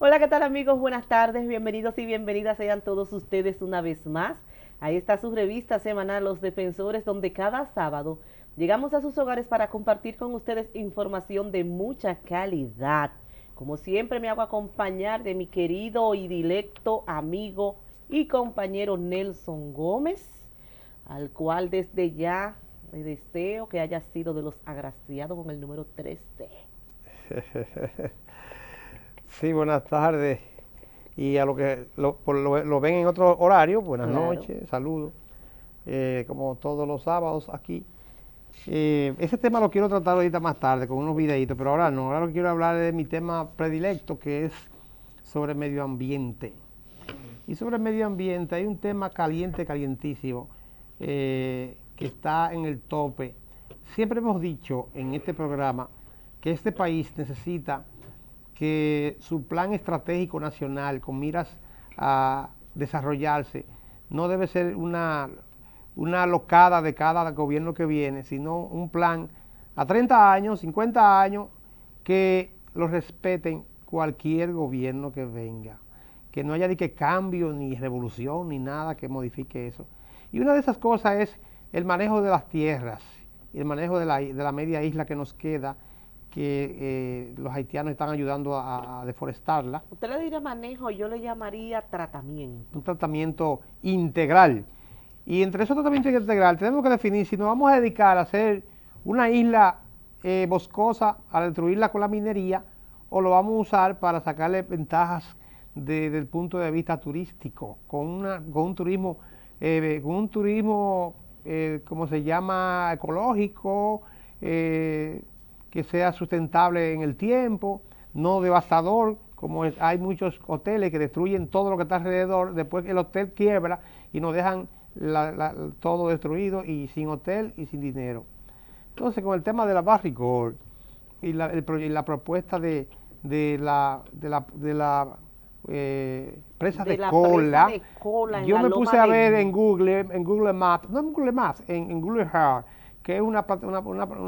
Hola, ¿qué tal amigos? Buenas tardes, bienvenidos y bienvenidas sean todos ustedes una vez más. Ahí está su revista semanal Los Defensores, donde cada sábado llegamos a sus hogares para compartir con ustedes información de mucha calidad. Como siempre me hago acompañar de mi querido y directo amigo y compañero Nelson Gómez, al cual desde ya le deseo que haya sido de los agraciados con el número 13. Sí, buenas tardes. Y a lo que lo ven en otro horario, buenas Claro. noches, saludos. Como todos los sábados aquí. Ese tema lo quiero tratar ahorita más tarde con unos videitos, pero ahora no. Ahora lo que quiero hablar es de mi tema predilecto, que es sobre medio ambiente. Y sobre el medio ambiente hay un tema caliente, calientísimo, que está en el tope. Siempre hemos dicho en este programa que este país necesita que su plan estratégico nacional con miras a desarrollarse no debe ser una locada de cada gobierno que viene, sino un plan a 30 años, 50 años, que lo respeten cualquier gobierno que venga, que no haya ni que cambio, ni revolución, ni nada que modifique eso. Y una de esas cosas es el manejo de las tierras, y el manejo de la media isla que nos queda, que los haitianos están ayudando a deforestarla. Usted le diría manejo, yo le llamaría tratamiento. Un tratamiento integral. Y entre esos tratamientos integral tenemos que definir si nos vamos a dedicar a hacer una isla boscosa, a destruirla con la minería, o lo vamos a usar para sacarle ventajas desde el punto de vista turístico, con un turismo, ¿cómo se llama?, ecológico, que sea sustentable en el tiempo, no devastador, como hay muchos hoteles que destruyen todo lo que está alrededor, después el hotel quiebra y nos dejan todo destruido y sin hotel y sin dinero. Entonces, con el tema de la barrigol y la propuesta de la presa de cola, yo me puse a ver en Google Maps, no en Google Maps, en Google Earth, que es una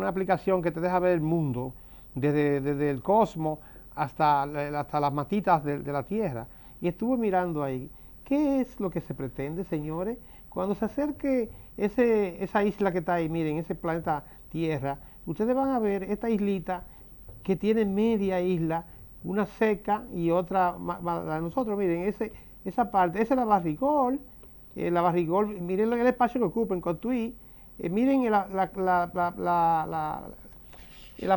aplicación que te deja ver el mundo desde el cosmos hasta las matitas de la Tierra. Y estuve mirando ahí, ¿qué es lo que se pretende, señores? Cuando se acerque esa isla que está ahí, miren, ese planeta Tierra, ustedes van a ver esta islita que tiene media isla, una seca y otra, la de nosotros, miren, esa parte, esa es la barrigol, miren el espacio que ocupa en Cotuí. Miren la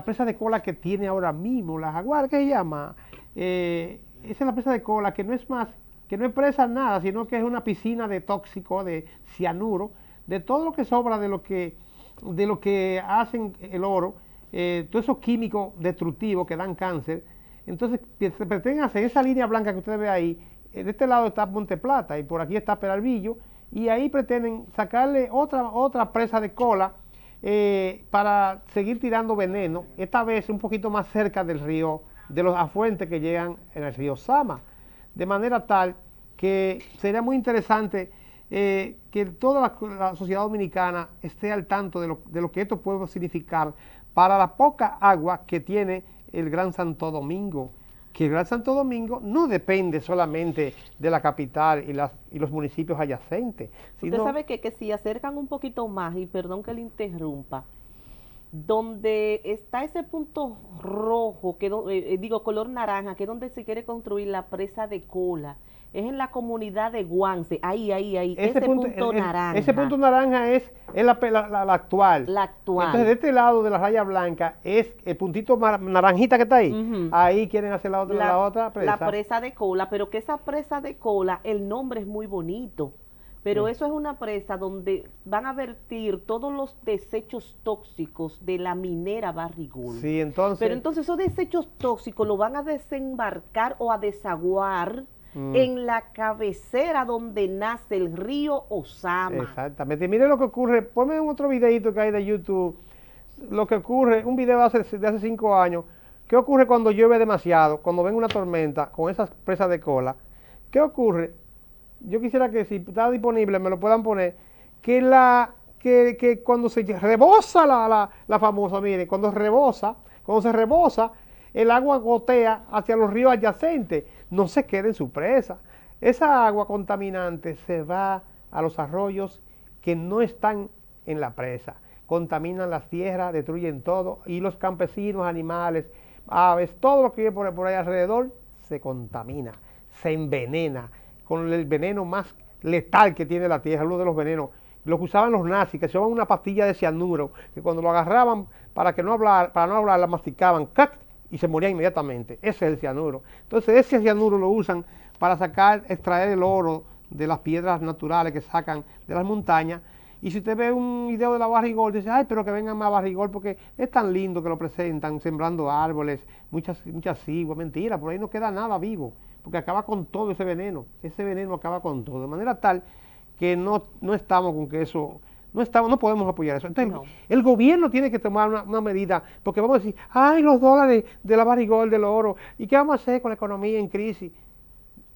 presa de cola que tiene ahora mismo, la Jaguar, ¿qué se llama? Esa es la presa de cola que no es más, que no es presa nada, sino que es una piscina de tóxico, de cianuro, de todo lo que sobra de lo que hacen el oro, todos esos químicos destructivos que dan cáncer. Entonces, se pretenden hacer esa línea blanca que ustedes ven ahí. De este lado está Monte Plata y por aquí está Peralvillo, y ahí pretenden sacarle otra presa de cola para seguir tirando veneno, esta vez un poquito más cerca del río, de los afluentes que llegan en el río Sama, de manera tal que sería muy interesante que toda la sociedad dominicana esté al tanto de lo que esto puede significar para la poca agua que tiene el Gran Santo Domingo, que el Gran Santo Domingo no depende solamente de la capital y los municipios adyacentes. Usted sabe que si acercan un poquito más, y perdón que le interrumpa, donde está ese punto rojo, color naranja, que es donde se quiere construir la presa de cola, es en la comunidad de Guance, ahí, ese punto naranja. Ese punto naranja es la actual. La actual. Entonces, de este lado de la raya blanca es el puntito naranjita que está ahí. Ahí quieren hacer la otra presa. La presa de cola, pero que esa presa de cola, el nombre es muy bonito. Pero eso es una presa donde van a vertir todos los desechos tóxicos de la minera Barrigol. Sí, entonces. Pero entonces esos desechos tóxicos los van a desembarcar o a desaguar en la cabecera donde nace el río Osama. Exactamente. Miren lo que ocurre. Ponme otro videito que hay de YouTube. Lo que ocurre, un video de hace 5 años. ¿Qué ocurre cuando llueve demasiado? Cuando ven una tormenta con esas presas de cola. ¿Qué ocurre? Yo quisiera que si está disponible me lo puedan poner. Que cuando se rebosa la famosa, miren, cuando se rebosa, el agua gotea hacia los ríos adyacentes. no se quede en su presa. Esa agua contaminante se va a los arroyos que no están en la presa. Contaminan las tierras, destruyen todo, y los campesinos, animales, aves, todo lo que vive por ahí alrededor, se contamina, se envenena, con el veneno más letal que tiene la tierra, uno de los venenos, lo que usaban los nazis, que se llamaban una pastilla de cianuro, que cuando lo agarraban para no hablar, la masticaban, ¡cac!, y se moría inmediatamente. Ese es el cianuro. Entonces ese cianuro lo usan para extraer el oro de las piedras naturales que sacan de las montañas. Y si usted ve un video de la Barrigol, dice, ay, pero que vengan más Barrigol, porque es tan lindo que lo presentan, sembrando árboles, muchas ciguas. Mentira, por ahí no queda nada vivo, porque acaba con todo ese veneno acaba con todo, de manera tal que no estamos con que eso, no podemos apoyar eso. Entonces, no. El gobierno tiene que tomar una medida, porque vamos a decir, ay, los dólares de la Barrigol, del oro, ¿y qué vamos a hacer con la economía en crisis?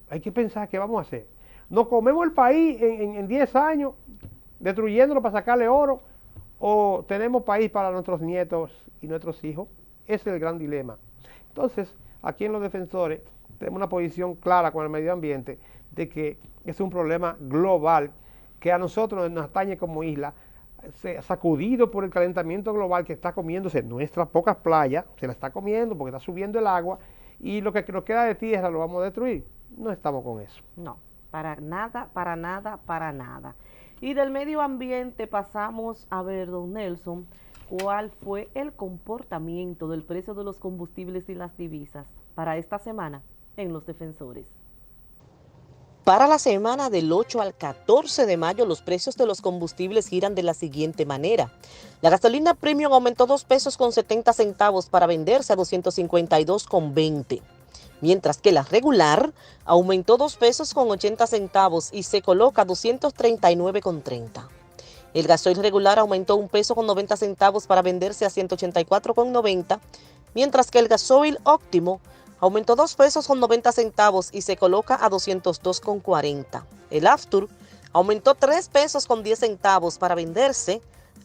Hay que pensar qué vamos a hacer. ¿Nos comemos el país en 10 años, destruyéndolo para sacarle oro, o tenemos país para nuestros nietos y nuestros hijos? Ese es el gran dilema. Entonces, aquí en Los Defensores tenemos una posición clara con el medio ambiente de que es un problema global que a nosotros nos atañe como isla, sacudido por el calentamiento global que está comiéndose nuestras pocas playas, se la está comiendo porque está subiendo el agua, y lo que nos queda de tierra lo vamos a destruir. No estamos con eso. No, para nada, para nada, para nada. Y del medio ambiente pasamos a ver, don Nelson, cuál fue el comportamiento del precio de los combustibles y las divisas para esta semana en Los Defensores. Para la semana del 8 al 14 de mayo, los precios de los combustibles giran de la siguiente manera. La gasolina premium aumentó 2 pesos con 70 centavos para venderse a 252,20. Mientras que la regular aumentó 2 pesos con 80 centavos y se coloca a 239,30. El gasoil regular aumentó 1 peso con 90 centavos para venderse a 184,90, mientras que el gasoil óptimo aumentó 2 pesos con 90 centavos y se coloca a 202,40. El Aftur aumentó 3 pesos con 10 centavos para venderse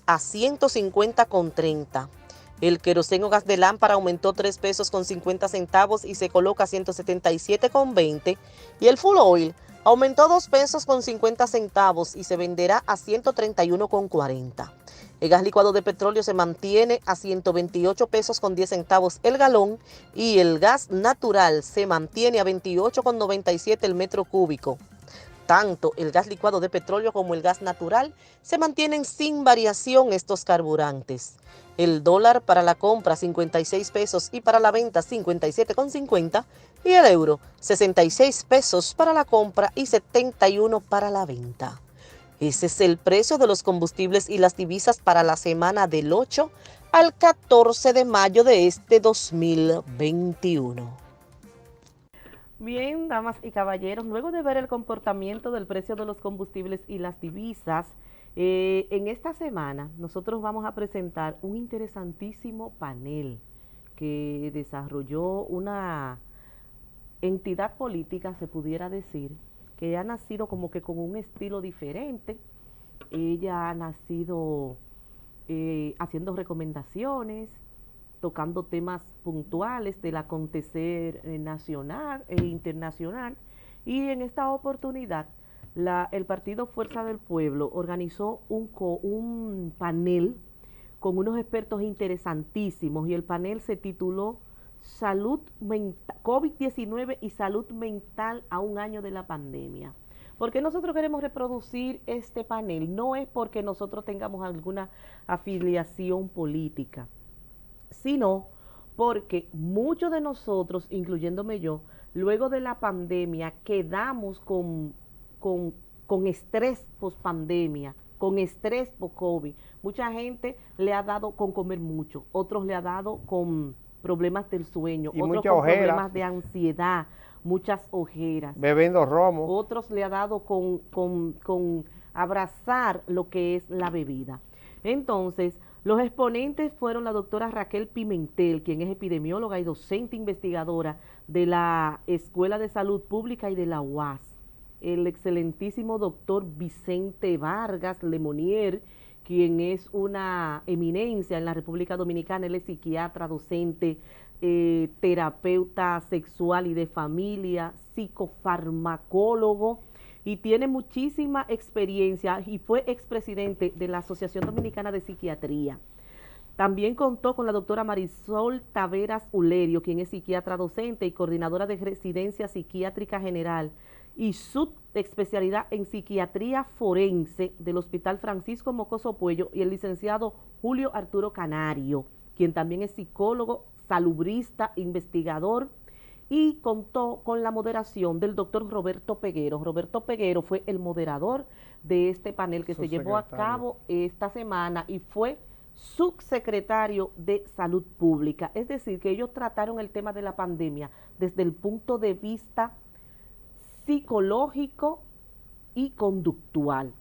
a 150,30. El queroseno gas de lámpara aumentó 3 pesos con 50 centavos y se coloca a 177,20. Y el full oil aumentó 2 pesos con 50 centavos y se venderá a 131,40. El gas licuado de petróleo se mantiene a 128 pesos con 10 centavos el galón y el gas natural se mantiene a 28,97 el metro cúbico. Tanto el gas licuado de petróleo como el gas natural se mantienen sin variación estos carburantes. El dólar para la compra 56 pesos y para la venta 57,50 y el euro 66 pesos para la compra y 71 para la venta. Ese es el precio de los combustibles y las divisas para la semana del 8 al 14 de mayo de este 2021. Bien, damas y caballeros, luego de ver el comportamiento del precio de los combustibles y las divisas, en esta semana nosotros vamos a presentar un interesantísimo panel que desarrolló una entidad política, se pudiera decir, que ha nacido como que con un estilo diferente. Ella ha nacido haciendo recomendaciones, tocando temas puntuales del acontecer nacional e internacional, y en esta oportunidad el Partido Fuerza del Pueblo organizó un panel con unos expertos interesantísimos, y el panel se tituló COVID-19 y salud mental a un año de la pandemia. ¿Por qué nosotros queremos reproducir este panel? No es porque nosotros tengamos alguna afiliación política, sino porque muchos de nosotros, incluyéndome yo, luego de la pandemia quedamos con estrés post-pandemia, con estrés post-COVID. Mucha gente le ha dado con comer mucho, otros le ha dado con problemas del sueño, y otros con problemas de ansiedad, muchas ojeras. Bebiendo romo. Otros le ha dado con abrazar lo que es la bebida. Entonces, los exponentes fueron la doctora Raquel Pimentel, quien es epidemióloga y docente investigadora de la Escuela de Salud Pública y de la UAS. El excelentísimo doctor Vicente Vargas Lemonier, quien es una eminencia en la República Dominicana. Él es psiquiatra, docente, terapeuta sexual y de familia, psicofarmacólogo, y tiene muchísima experiencia y fue expresidente de la Asociación Dominicana de Psiquiatría. También contó con la doctora Marisol Taveras Ulerio, quien es psiquiatra docente y coordinadora de residencia psiquiátrica general y subespecialidad en psiquiatría forense del Hospital Francisco Mocoso Puello, y el licenciado Julio Arturo Canario, quien también es psicólogo, salubrista, investigador, y contó con la moderación del doctor Roberto Peguero. Roberto Peguero fue el moderador de este panel que se llevó a cabo esta semana y fue subsecretario de Salud Pública. Es decir, que ellos trataron el tema de la pandemia desde el punto de vista psicológico y conductual.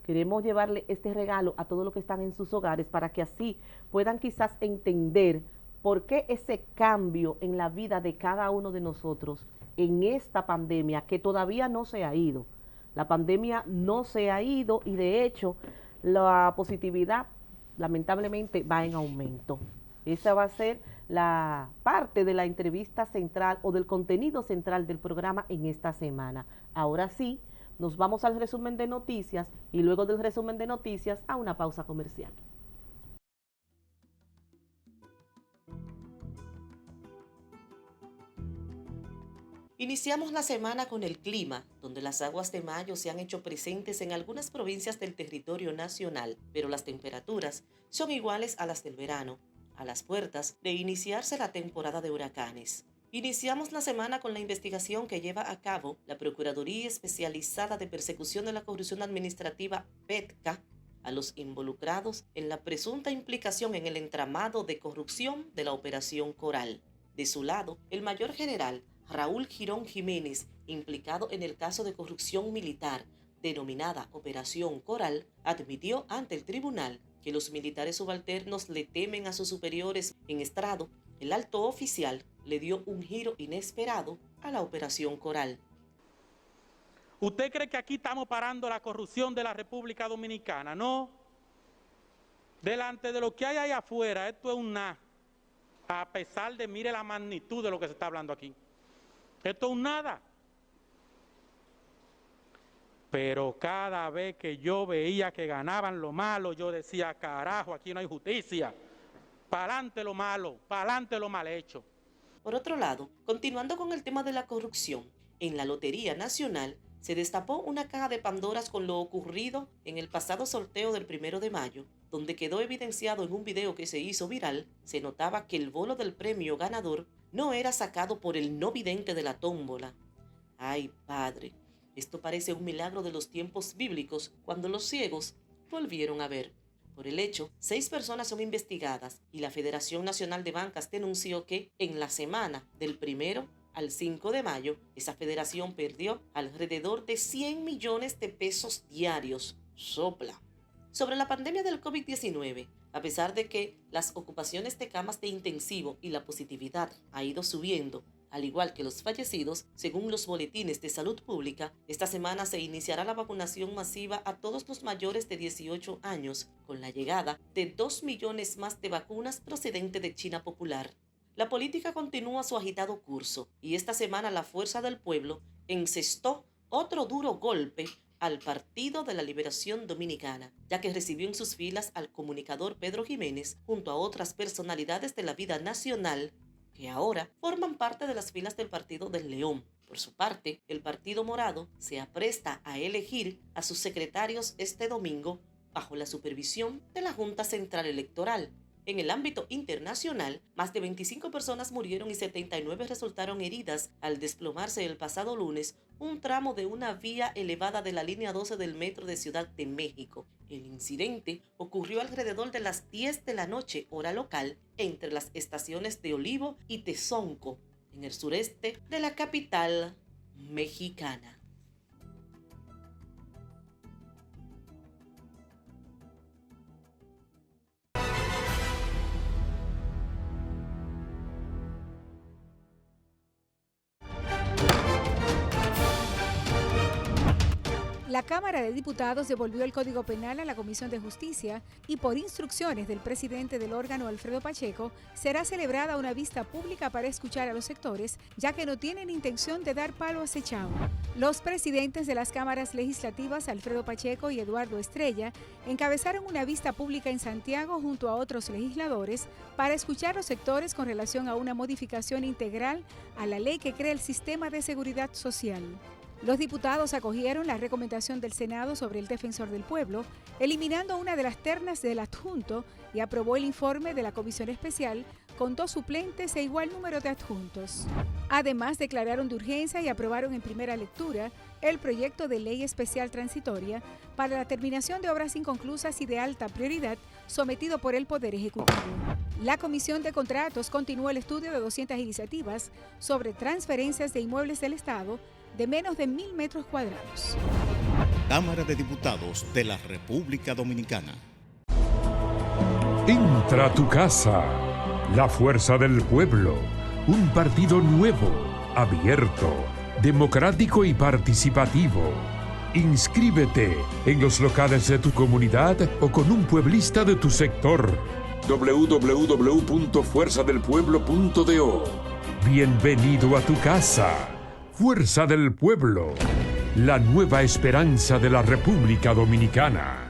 Queremos llevarle este regalo a todos los que están en sus hogares para que así puedan quizás entender por qué ese cambio en la vida de cada uno de nosotros en esta pandemia que todavía no se ha ido. La pandemia no se ha ido y de hecho la positividad lamentablemente va en aumento. Esa va a ser la parte de la entrevista central o del contenido central del programa en esta semana. Ahora sí, nos vamos al resumen de noticias y luego del resumen de noticias a una pausa comercial. Iniciamos la semana con el clima, donde las aguas de mayo se han hecho presentes en algunas provincias del territorio nacional, pero las temperaturas son iguales a las del verano, a las puertas de iniciarse la temporada de huracanes. Iniciamos la semana con la investigación que lleva a cabo la Procuraduría Especializada de Persecución de la Corrupción Administrativa, PETCA, a los involucrados en la presunta implicación en el entramado de corrupción de la Operación Coral. De su lado, el mayor general Raúl Girón Jiménez, implicado en el caso de corrupción militar denominada Operación Coral, admitió ante el tribunal que los militares subalternos le temen a sus superiores en estrado. El alto oficial le dio un giro inesperado a la Operación Coral. ¿Usted cree que aquí estamos parando la corrupción de la República Dominicana? No. Delante de lo que hay ahí afuera, esto es un nada. A pesar de, mire la magnitud de lo que se está hablando aquí. Esto es un nada. Pero cada vez que yo veía que ganaban lo malo, yo decía, carajo, aquí no hay justicia. Pa'lante lo malo, pa'lante lo mal hecho. Por otro lado, continuando con el tema de la corrupción, en la Lotería Nacional se destapó una caja de Pandoras con lo ocurrido en el pasado sorteo del 1 de mayo, donde quedó evidenciado en un video que se hizo viral, se notaba que el bolo del premio ganador no era sacado por el no vidente de la tómbola. ¡Ay, padre! Esto parece un milagro de los tiempos bíblicos, cuando los ciegos volvieron a ver. Por el hecho, 6 personas son investigadas y la Federación Nacional de Bancas denunció que en la semana del 1 al 5 de mayo, esa federación perdió alrededor de 100 millones de pesos diarios. Sopla. Sobre la pandemia del COVID-19, a pesar de que las ocupaciones de camas de intensivo y la positividad ha ido subiendo, al igual que los fallecidos, según los boletines de salud pública, esta semana se iniciará la vacunación masiva a todos los mayores de 18 años, con la llegada de 2 millones más de vacunas procedentes de China Popular. La política continúa su agitado curso y esta semana la Fuerza del Pueblo encestó otro duro golpe al Partido de la Liberación Dominicana, ya que recibió en sus filas al comunicador Pedro Jiménez junto a otras personalidades de la vida nacional que ahora forman parte de las filas del Partido del León. Por su parte, el Partido Morado se apresta a elegir a sus secretarios este domingo bajo la supervisión de la Junta Central Electoral. En el ámbito internacional, más de 25 personas murieron y 79 resultaron heridas al desplomarse el pasado lunes un tramo de una vía elevada de la línea 12 del metro de Ciudad de México. El incidente ocurrió alrededor de las 10 de la noche, hora local, entre las estaciones de Olivo y Tezonco, en el sureste de la capital mexicana. La Cámara de Diputados devolvió el Código Penal a la Comisión de Justicia y por instrucciones del presidente del órgano, Alfredo Pacheco, será celebrada una vista pública para escuchar a los sectores, ya que no tienen intención de dar palo a Sechao. Los presidentes de las cámaras legislativas, Alfredo Pacheco y Eduardo Estrella, encabezaron una vista pública en Santiago junto a otros legisladores para escuchar los sectores con relación a una modificación integral a la ley que crea el sistema de seguridad social. Los diputados acogieron la recomendación del Senado sobre el defensor del pueblo, eliminando una de las ternas del adjunto, y aprobó el informe de la comisión especial con 2 suplentes e igual número de adjuntos. Además, declararon de urgencia y aprobaron en primera lectura el proyecto de ley especial transitoria para la terminación de obras inconclusas y de alta prioridad sometido por el Poder Ejecutivo. La Comisión de Contratos continúa el estudio de 200 iniciativas sobre transferencias de inmuebles del Estado de menos de 1.000 metros cuadrados. Cámara de Diputados de la República Dominicana. Entra a tu casa. La Fuerza del Pueblo. Un partido nuevo, abierto, democrático y participativo. Inscríbete en los locales de tu comunidad o con un pueblista de tu sector. www.fuerzadelpueblo.do. Bienvenido a tu casa. Fuerza del Pueblo. La nueva esperanza de la República Dominicana.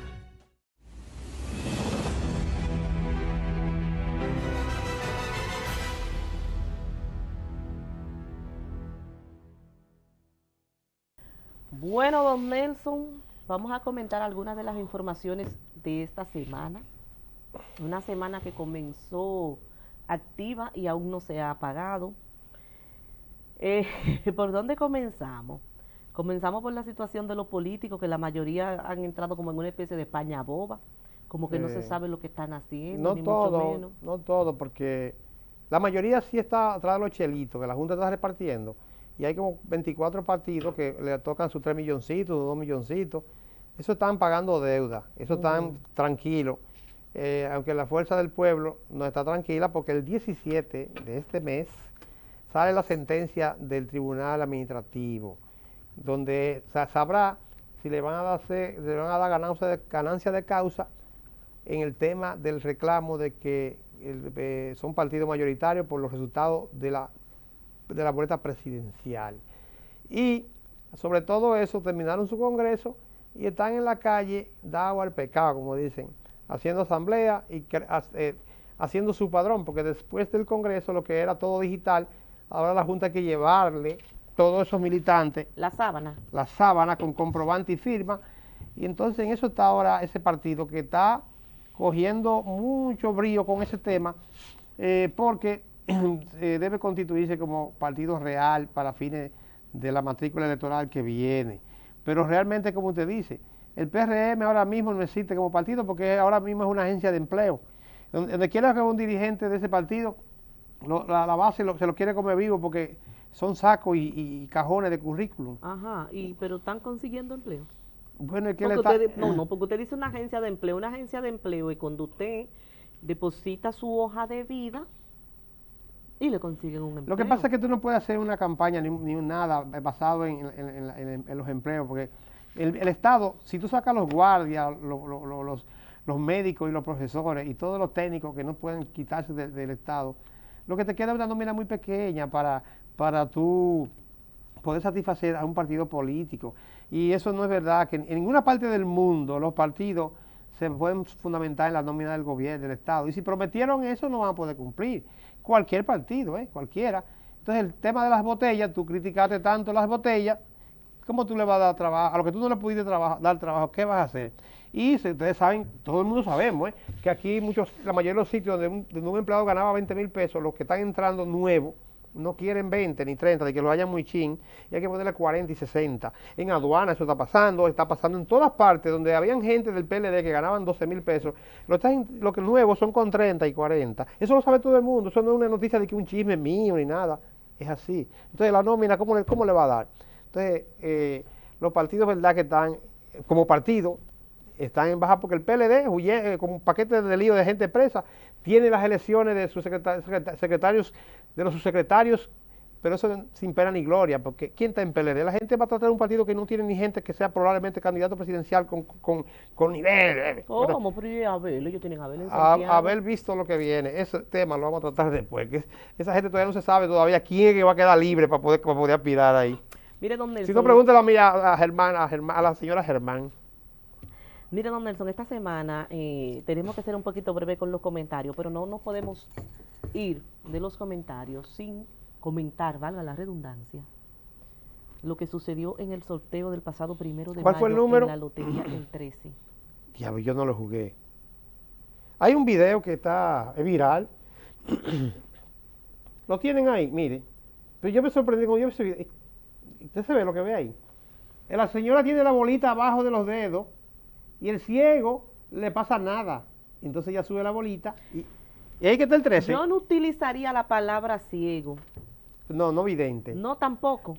Bueno, don Nelson, vamos a comentar algunas de las informaciones de esta semana. Una semana que comenzó activa y aún no se ha apagado. ¿Por dónde comenzamos? Comenzamos por la situación de los políticos, que la mayoría han entrado como en una especie de paña boba, como que no se sabe lo que están haciendo, No ni todo, mucho menos. no todo, porque la mayoría sí está atrás de los chelitos, que la Junta está repartiendo, y hay como 24 partidos que le tocan sus 3 milloncitos, sus 2 milloncitos. Eso están pagando deuda, eso están tranquilos, aunque la Fuerza del Pueblo no está tranquila, porque el 17 de este mes sale la sentencia del Tribunal Administrativo, donde sabrá si le van a dar ganancia de causa en el tema del reclamo de que son partidos mayoritarios por los resultados de la boleta presidencial. Y sobre todo eso, terminaron su congreso y están en la calle, dado al pecado, como dicen, haciendo asamblea y haciendo su padrón, porque después del congreso, lo que era todo digital, ahora la Junta hay que llevarle todos esos militantes la sábana con comprobante y firma, y entonces en eso está ahora ese partido, que está cogiendo mucho brío con ese tema, porque debe constituirse como partido real para fines de la matrícula electoral que viene. Pero realmente, como usted dice, el PRM ahora mismo no existe como partido, porque ahora mismo es una agencia de empleo. Donde quiera que un dirigente de ese partido, la base se lo quiere comer vivo, porque son sacos y cajones de currículum. Ajá, pero están consiguiendo empleo. Bueno, es que porque usted dice una agencia de empleo es cuando usted deposita su hoja de vida y le consiguen un empleo. Lo que pasa es que tú no puedes hacer una campaña ni nada basado en los empleos, porque el Estado, si tú sacas los guardias, los médicos y los profesores y todos los técnicos que no pueden quitarse del Estado, lo que te queda es una nómina muy pequeña para tú poder satisfacer a un partido político. Y eso no es verdad, que en ninguna parte del mundo los partidos se pueden fundamentar en la nómina del gobierno, del Estado. Y si prometieron eso, no van a poder cumplir. Cualquier partido, cualquiera. Entonces, el tema de las botellas, tú criticaste tanto las botellas, ¿cómo tú le vas a dar trabajo? A lo que tú no le pudiste dar trabajo, ¿qué vas a hacer? Y ustedes saben, todo el mundo sabemos, que aquí la mayoría de los sitios donde un empleado ganaba 20,000 pesos, los que están entrando nuevos, no quieren 20 ni 30, de que lo hayan muy chin, y hay que ponerle 40 y 60. En aduana eso está pasando en todas partes, donde habían gente del PLD que ganaban 12,000 pesos, lo que nuevos son con 30 y 40. Eso lo sabe todo el mundo, eso no es una noticia de que un chisme mío ni nada, es así. Entonces la nómina, ¿cómo le va a dar? Entonces, los partidos, verdad que están, como partido, están en baja, porque el PLD, con un paquete de lío de gente presa, tiene las elecciones de sus secretarios, de los subsecretarios pero eso sin pena ni gloria, porque ¿quién está en PLD? La gente va a tratar un partido que no tiene ni gente que sea probablemente candidato presidencial con nivel. ¿Cómo? Pero y Abel, ellos tienen a Abel en Santiago. Haber visto lo que viene, ese tema lo vamos a tratar después, que esa gente todavía no se sabe todavía quién es que va a quedar libre para poder aspirar ahí. Mire, don Nelson. Si no, pregúntale a mí, a la señora Germán. Mire, don Nelson, esta semana tenemos que ser un poquito breve con los comentarios, pero no nos podemos ir de los comentarios sin comentar, valga la redundancia, lo que sucedió en el sorteo del pasado 1 de ¿Cuál fue el mayo número? en la lotería el 13. Diablo, yo no lo jugué. Hay un video que es viral. Lo tienen ahí, mire. Pero yo me sorprendí cuando yo vi ese video. ¿Usted se ve lo que ve ahí? La señora tiene la bolita abajo de los dedos y el ciego le pasa nada. Entonces ella sube la bolita y ahí que está el 13. Yo no utilizaría la palabra ciego. No vidente. No tampoco.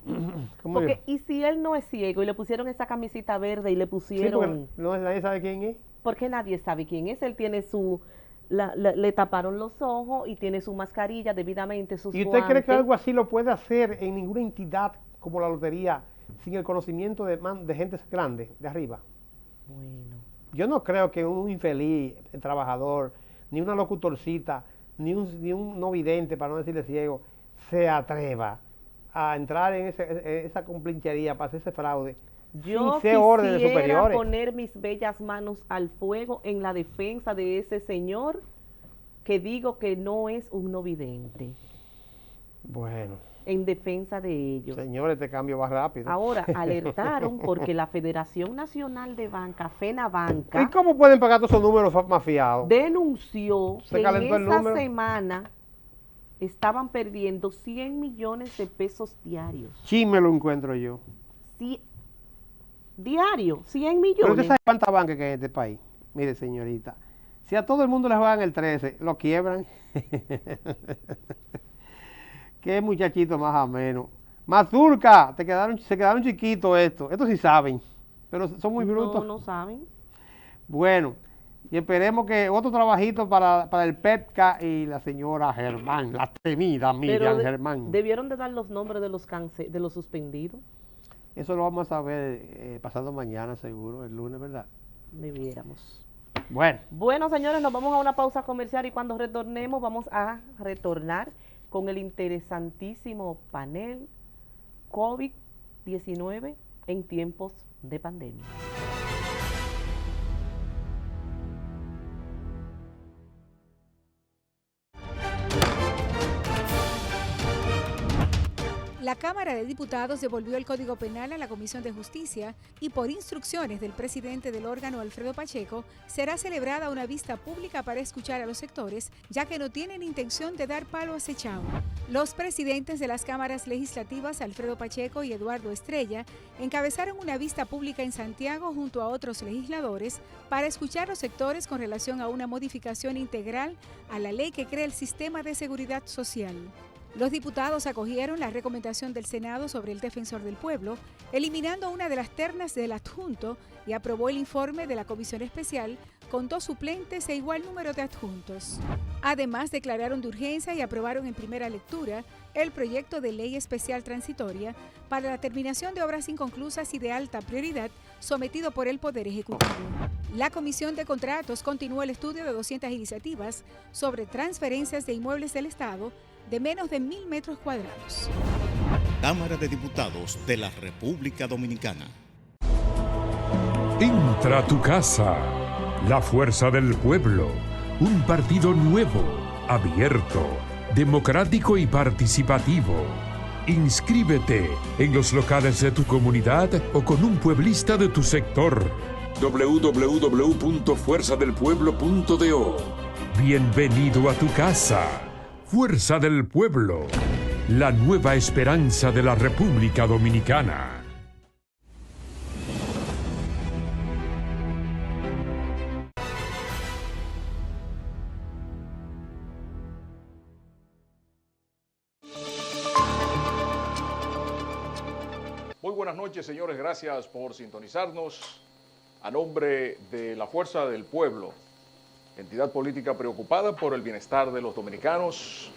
¿Cómo Porque, yo? ¿y si él no es ciego y le pusieron esa camisita verde y le Sí, pusieron... porque nadie sabe quién es. Porque nadie sabe quién es. Él tiene su... le taparon los ojos y tiene su mascarilla debidamente, sus ¿Y usted cree que guantes. algo así lo puede hacer en ninguna entidad como la lotería sin el conocimiento de gente grande de arriba? Bueno. Yo no creo que un infeliz trabajador, ni una locutorcita, ni un no vidente, para no decirle ciego, se atreva a entrar en esa complinchería para hacer ese fraude Yo sin ser órdenes quisiera superiores. poner mis bellas manos al fuego en la defensa de ese señor que digo que no es un no vidente. Bueno, En defensa de ellos. señores, este cambio va rápido. Ahora alertaron porque la Federación Nacional de Banca, ¿Y FENABANCA, cómo pueden pagar todos esos números mafiados? denunció Se que en calentó el esa número. semana estaban perdiendo 100 millones de pesos diarios. Sí me lo encuentro yo. Diario, 100 Pero millones. usted sabe cuántas bancas que hay en este país. Mire, señorita, si a todo el mundo le juegan el 13, lo quiebran. Qué muchachito más ameno. Mazurca, se quedaron chiquitos estos. Estos sí saben, pero son muy brutos. No saben. Bueno, y esperemos que otro trabajito para el PETCA y la señora Germán, la temida Miriam Germán. Debieron de dar los nombres de los suspendidos. Eso lo vamos a ver pasado mañana seguro, el lunes, ¿verdad? Debiéramos. Bueno, Señores, nos vamos a una pausa comercial y cuando retornemos vamos a retornar con el interesantísimo panel COVID-19 en tiempos de pandemia. La Cámara de Diputados devolvió el Código Penal a la Comisión de Justicia y por instrucciones del presidente del órgano, Alfredo Pacheco, será celebrada una vista pública para escuchar a los sectores, ya que no tienen intención de dar palo a Sechao. Los presidentes de las cámaras legislativas, Alfredo Pacheco y Eduardo Estrella, encabezaron una vista pública en Santiago junto a otros legisladores para escuchar los sectores con relación a una modificación integral a la ley que crea el sistema de seguridad social. Los diputados acogieron la recomendación del Senado sobre el defensor del pueblo, eliminando una de las ternas del adjunto y aprobó el informe de la comisión especial con 2 suplentes e igual número de adjuntos. Además, declararon de urgencia y aprobaron en primera lectura el proyecto de ley especial transitoria para la terminación de obras inconclusas y de alta prioridad sometido por el Poder Ejecutivo. La Comisión de Contratos continúa el estudio de 200 iniciativas sobre transferencias de inmuebles del Estado de menos de 1.000 metros cuadrados. Cámara de Diputados de la República Dominicana. Entra a tu casa. La fuerza del pueblo. Un partido nuevo, abierto, democrático y participativo. Inscríbete en los locales de tu comunidad o con un pueblista de tu sector. www.fuerzadelpueblo.do. Bienvenido a tu casa. Fuerza del Pueblo, la nueva esperanza de la República Dominicana. Muy buenas noches, señores. Gracias por sintonizarnos. A nombre de la Fuerza del Pueblo, entidad política preocupada por el bienestar de los dominicanos,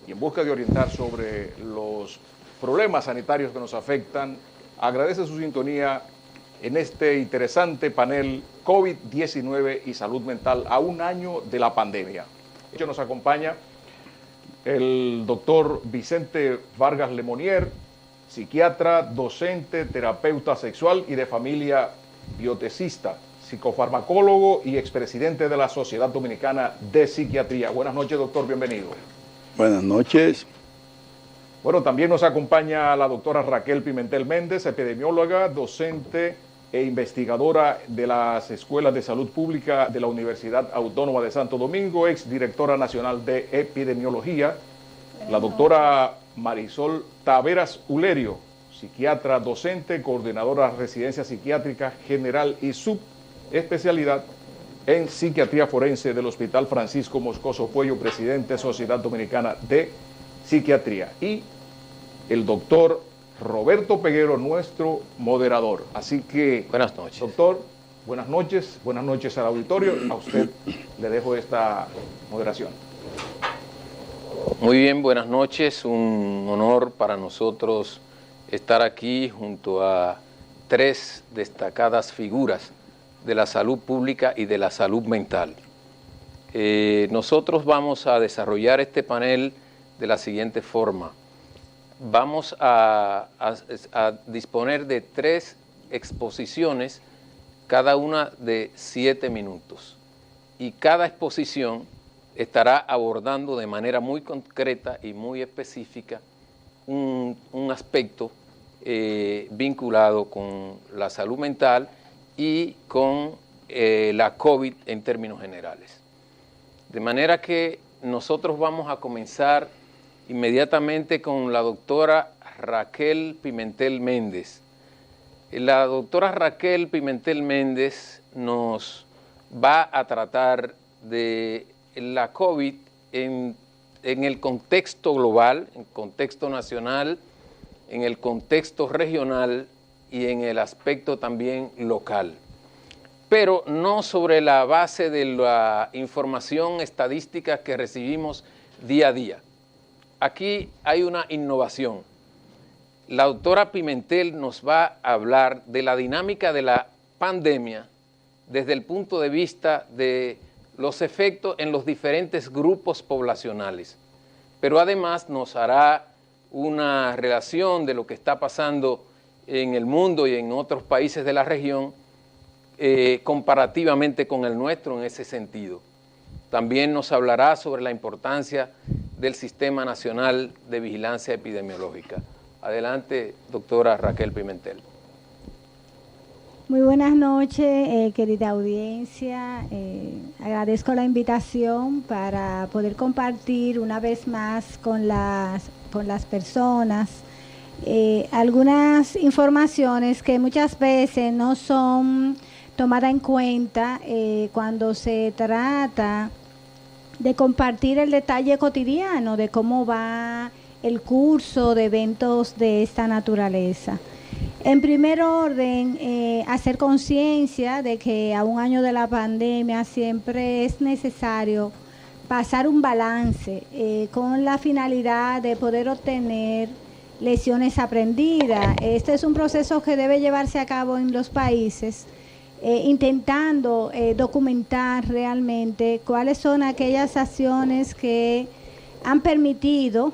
y en busca de orientar sobre los problemas sanitarios que nos afectan, agradece su sintonía en este interesante panel COVID-19 y salud mental a un año de la pandemia. De hecho, nos acompaña el doctor Vicente Vargas Lemonier, psiquiatra, docente, terapeuta sexual y de familia, biotecista, psicofarmacólogo y expresidente de la Sociedad Dominicana de Psiquiatría. Buenas noches, doctor, bienvenido. Buenas noches. Bueno, también nos acompaña la doctora Raquel Pimentel Méndez, epidemióloga, docente e investigadora de las Escuelas de Salud Pública de la Universidad Autónoma de Santo Domingo, exdirectora nacional de epidemiología. La doctora Marisol Taveras Ulerio, psiquiatra, docente, coordinadora de residencia psiquiátrica general y subespecialidad en psiquiatría forense del Hospital Francisco Moscoso Puello, presidente Sociedad Dominicana de Psiquiatría. Y el doctor Roberto Peguero, nuestro moderador. Así que, buenas noches. Doctor, buenas noches al auditorio. A usted le dejo esta moderación. Muy bien, buenas noches. Un honor para nosotros estar aquí junto a tres destacadas figuras de la salud pública y de la salud mental. Nosotros vamos a desarrollar este panel de la siguiente forma. Vamos a disponer de 3 exposiciones, cada una de 7 minutos. Y cada exposición estará abordando de manera muy concreta y muy específica un aspecto vinculado con la salud mental y con la COVID en términos generales. De manera que nosotros vamos a comenzar inmediatamente con la doctora Raquel Pimentel Méndez. La doctora Raquel Pimentel Méndez nos va a tratar de la COVID en el contexto global, en el contexto nacional, en el contexto regional y en el aspecto también local, pero no sobre la base de la información estadística que recibimos día a día. Aquí hay una innovación. La doctora Pimentel nos va a hablar de la dinámica de la pandemia desde el punto de vista de los efectos en los diferentes grupos poblacionales, pero además nos hará una relación de lo que está pasando en el mundo y en otros países de la región comparativamente con el nuestro en ese sentido. También nos hablará sobre la importancia del Sistema Nacional de Vigilancia Epidemiológica. Adelante, doctora Raquel Pimentel. Muy buenas noches, querida audiencia. Agradezco la invitación para poder compartir una vez más con las personas algunas informaciones que muchas veces no son tomadas en cuenta cuando se trata de compartir el detalle cotidiano de cómo va el curso de eventos de esta naturaleza. En primer orden, hacer conciencia de que a un año de la pandemia siempre es necesario pasar un balance con la finalidad de poder obtener lecciones aprendidas. Este es un proceso que debe llevarse a cabo en los países, intentando documentar realmente cuáles son aquellas acciones que han permitido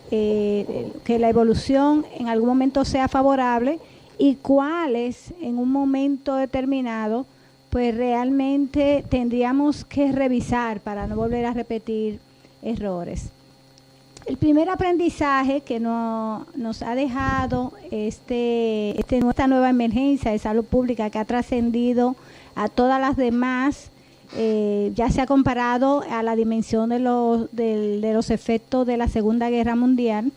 que la evolución en algún momento sea favorable y cuáles en un momento determinado pues realmente tendríamos que revisar para no volver a repetir errores. El primer aprendizaje que nos ha dejado esta nueva emergencia de salud pública que ha trascendido a todas las demás, ya se ha comparado a la dimensión de los efectos de la Segunda Guerra Mundial,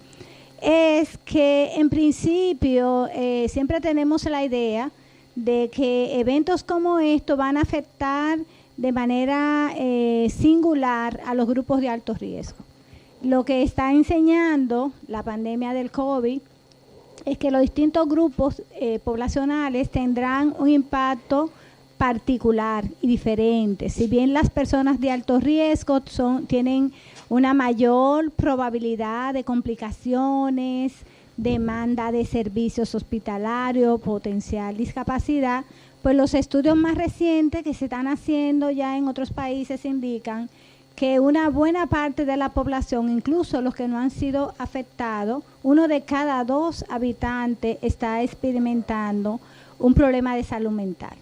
es que en principio siempre tenemos la idea de que eventos como estos van a afectar de manera singular a los grupos de alto riesgo. Lo que está enseñando la pandemia del COVID es que los distintos grupos poblacionales tendrán un impacto particular y diferente. Si bien las personas de alto riesgo tienen una mayor probabilidad de complicaciones, demanda de servicios hospitalarios, potencial discapacidad, pues los estudios más recientes que se están haciendo ya en otros países indican que una buena parte de la población, incluso los que no han sido afectados, 1 de cada 2 habitantes está experimentando un problema de salud mental.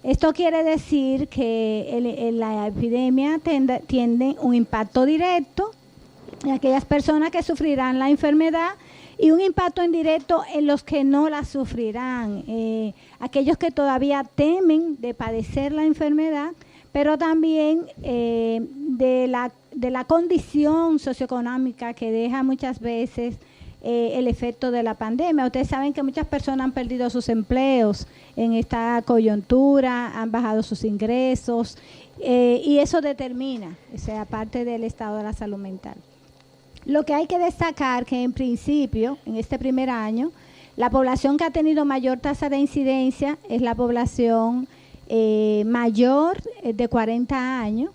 Esto quiere decir que la epidemia tiene un impacto directo en aquellas personas que sufrirán la enfermedad y un impacto indirecto en los que no la sufrirán, aquellos que todavía temen de padecer la enfermedad, pero también de la condición socioeconómica que deja muchas veces el efecto de la pandemia. Ustedes saben que muchas personas han perdido sus empleos en esta coyuntura, han bajado sus ingresos y eso determina, o sea, parte del estado de la salud mental. Lo que hay que destacar que en principio, en este primer año, la población que ha tenido mayor tasa de incidencia es la población mayor de 40 años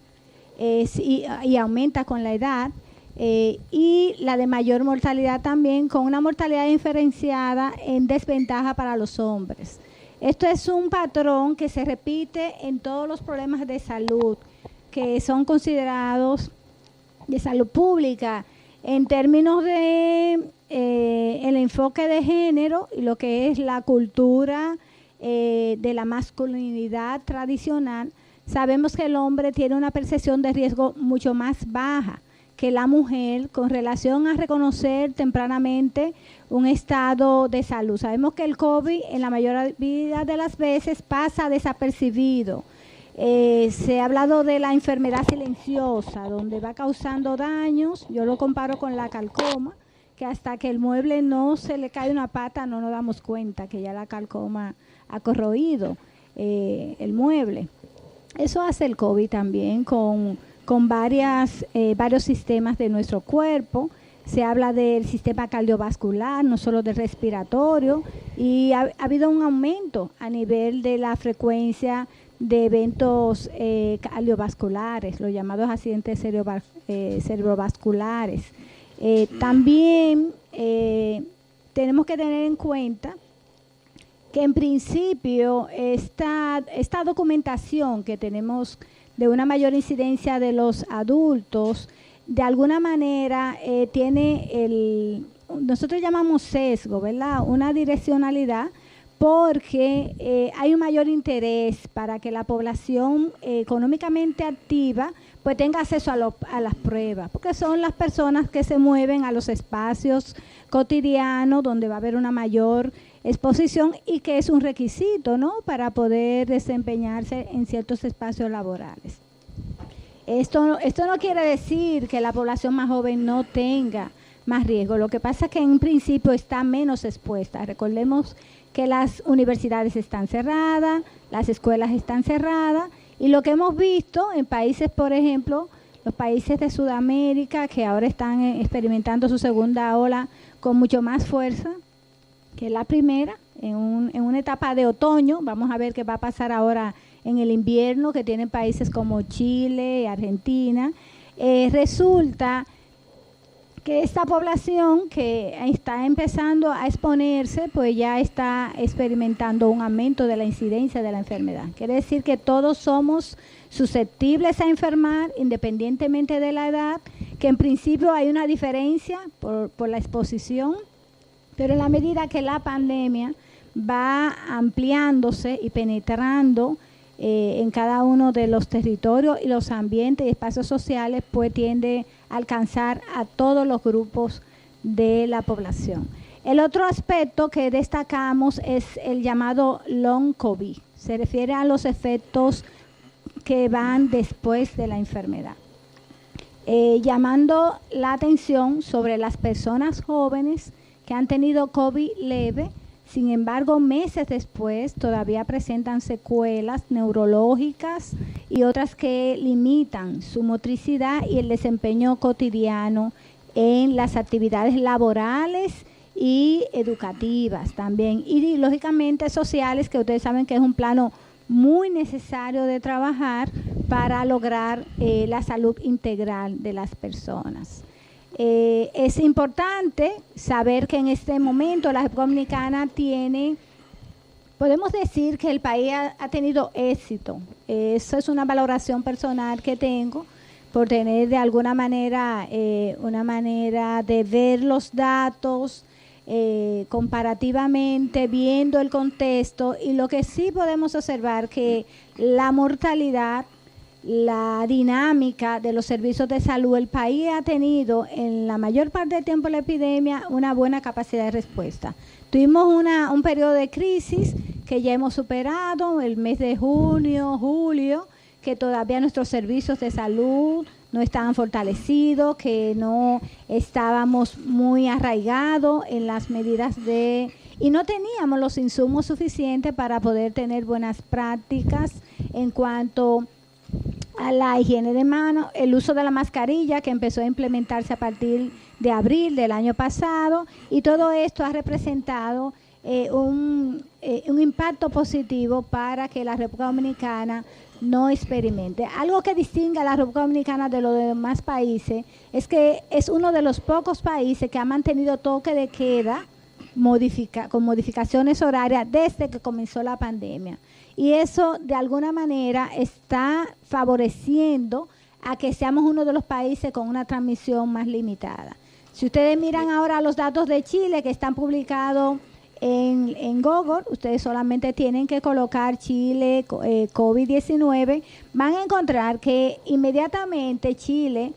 y aumenta con la edad, y la de mayor mortalidad también, con una mortalidad diferenciada en desventaja para los hombres. Esto es un patrón que se repite en todos los problemas de salud que son considerados de salud pública en términos de el enfoque de género y lo que es la cultura de la masculinidad tradicional. Sabemos que el hombre tiene una percepción de riesgo mucho más baja que la mujer con relación a reconocer tempranamente un estado de salud. Sabemos que el COVID en la mayoría de las veces pasa desapercibido. Se ha hablado de la enfermedad silenciosa, donde va causando daños. Yo lo comparo con la calcoma, que hasta que el mueble no se le cae una pata no nos damos cuenta que ya la calcoma ha corroído el mueble. Eso hace el COVID también con varios sistemas de nuestro cuerpo. Se habla del sistema cardiovascular, no solo del respiratorio, y ha habido un aumento a nivel de la frecuencia de eventos cardiovasculares, los llamados accidentes cerebrovasculares. También tenemos que tener en cuenta que en principio esta documentación que tenemos de una mayor incidencia de los adultos, de alguna manera nosotros llamamos sesgo, ¿verdad? Una direccionalidad, porque hay un mayor interés para que la población económicamente activa pues tenga acceso a las pruebas, porque son las personas que se mueven a los espacios cotidianos donde va a haber una mayor exposición y que es un requisito, ¿no?, para poder desempeñarse en ciertos espacios laborales. Esto no quiere decir que la población más joven no tenga más riesgo. Lo que pasa es que en principio está menos expuesta. Recordemos que las universidades están cerradas, las escuelas están cerradas, y lo que hemos visto en países, por ejemplo, los países de Sudamérica, que ahora están experimentando su segunda ola con mucho más fuerza que la primera, en una etapa de otoño. Vamos a ver qué va a pasar ahora en el invierno, que tienen países como Chile y Argentina. Resulta que esta población que está empezando a exponerse, pues ya está experimentando un aumento de la incidencia de la enfermedad. Quiere decir que todos somos susceptibles a enfermar, independientemente de la edad, que en principio hay una diferencia por la exposición, pero en la medida que la pandemia va ampliándose y penetrando en cada uno de los territorios y los ambientes y espacios sociales, pues tiende a alcanzar a todos los grupos de la población. El otro aspecto que destacamos es el llamado long COVID. Se refiere a los efectos que van después de la enfermedad. Llamando la atención sobre las personas jóvenes que han tenido COVID leve. Sin embargo, meses después todavía presentan secuelas neurológicas y otras que limitan su motricidad y el desempeño cotidiano en las actividades laborales y educativas también, y lógicamente sociales, que ustedes saben que es un plano muy necesario de trabajar para lograr la salud integral de las personas. Es importante saber que en este momento la República Dominicana podemos decir que el país ha tenido éxito. Eso es una valoración personal que tengo por tener de alguna manera una manera de ver los datos comparativamente, viendo el contexto, y lo que sí podemos observar que la mortalidad, la dinámica de los servicios de salud, el país ha tenido en la mayor parte del tiempo de la epidemia una buena capacidad de respuesta. Tuvimos un periodo de crisis que ya hemos superado, el mes de junio, julio, que todavía nuestros servicios de salud no estaban fortalecidos, que no estábamos muy arraigados en las medidas y no teníamos los insumos suficientes para poder tener buenas prácticas en cuanto a la higiene de manos, el uso de la mascarilla que empezó a implementarse a partir de abril del año pasado, y todo esto ha representado un impacto positivo para que la República Dominicana no experimente. Algo que distingue a la República Dominicana de los demás países es que es uno de los pocos países que ha mantenido toque de queda con modificaciones horarias desde que comenzó la pandemia. Y eso de alguna manera está favoreciendo a que seamos uno de los países con una transmisión más limitada. Si ustedes miran ahora los datos de Chile que están publicados en Google, ustedes solamente tienen que colocar Chile COVID-19, van a encontrar que inmediatamente Chile